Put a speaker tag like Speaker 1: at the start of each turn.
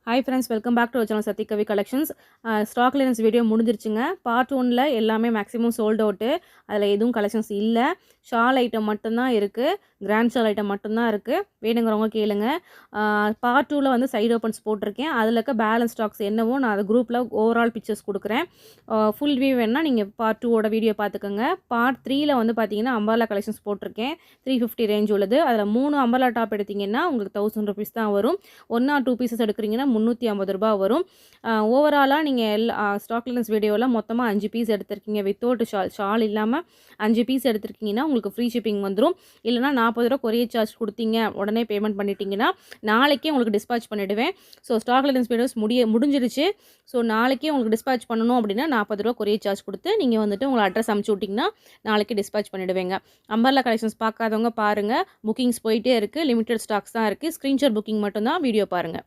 Speaker 1: Hi friends, welcome back to our channel Sathigavi collections. Stock clearance video முடிஞ்சிருச்சுங்க. Part 1ல் எல்லாமே maximum sold out. அதில் எதுவும் கலெக்ஷன்ஸ் இல்லை. ஷால் ஐட்டம் மட்டும்தான் இருக்குது. கிராண்ட் ஷால் ஐட்டம் மட்டும்தான் இருக்குது. வேணுங்கிறவங்க கேளுங்க. பார்ட் 2ல் வந்து சைடு ஓப்பன்ஸ் போட்டிருக்கேன். அதில் இருக்க பேலன்ஸ் ஸ்டாக்ஸ் என்னவோ நான் அது குரூப்பில் ஓவரால் பிக்சர்ஸ் கொடுக்குறேன். ஃபுல் வியூ வேணால் நீங்கள் பார்ட் 2ஓட வீடியோ பார்த்துக்கோங்க. பார்ட் 3ல் வந்து பார்த்தீங்கன்னா அம்பர்லா கலெக்ஷன்ஸ் போட்டிருக்கேன். 350 ரேஞ்ச் உள்ளது. அதில் 3 அம்பர்லா டாப் எடுத்திங்கன்னா உங்களுக்கு 1000 ருபீஸ் தான் வரும். 1 or 2 பீசஸ் எடுக்கிறீங்கன்னா 350 ரூபா வரும். ஓவராலாக நீங்கள் ஸ்டாக் கிளியரன்ஸ் வீடியோவில் மொத்தமாக 5 பீஸ் எடுத்திருக்கீங்க. வித்தவுட் ஷால் இல்லாமல் 5 பீஸ் எடுத்திருக்கீங்கன்னா உங்களுக்கு ஃப்ரீ ஷிப்பிங் வந்துடும். இல்லைனா 40 ரூபா கொரியர் சார்ஜ் கொடுத்தீங்க, உடனே பேமெண்ட் பண்ணிட்டீங்கன்னா நாளைக்கே உங்களுக்கு டிஸ்பாச் பண்ணிவிடுவேன். ஸோ ஸ்டாக் கிளியரன்ஸ் வீடியோஸ் முடிஞ்சிருச்சு. ஸோ நாளைக்கே உங்களுக்கு டிஸ்பாச் பண்ணணும் அப்படின்னா 40 ரூபா கொரியர் சார்ஜ் கொடுத்து நீங்கள் வந்துட்டு உங்களை அட்ரஸ் அமுச்சு விட்டிங்கன்னா நாளைக்கு டிஸ்பாச் பண்ணிவிடுவேங்க. அம்பர்லா கலெக்ஷன்ஸ் பார்க்காதவங்க பாருங்கள். புக்கிங்ஸ் போயிட்டே இருக்குது. லிமிடெட் ஸ்டாக்ஸ் தான் இருக்குது. ஸ்க்ரீன்ஷாட் புக்கிங் மட்டும்தான். வீடியோ பாருங்கள்.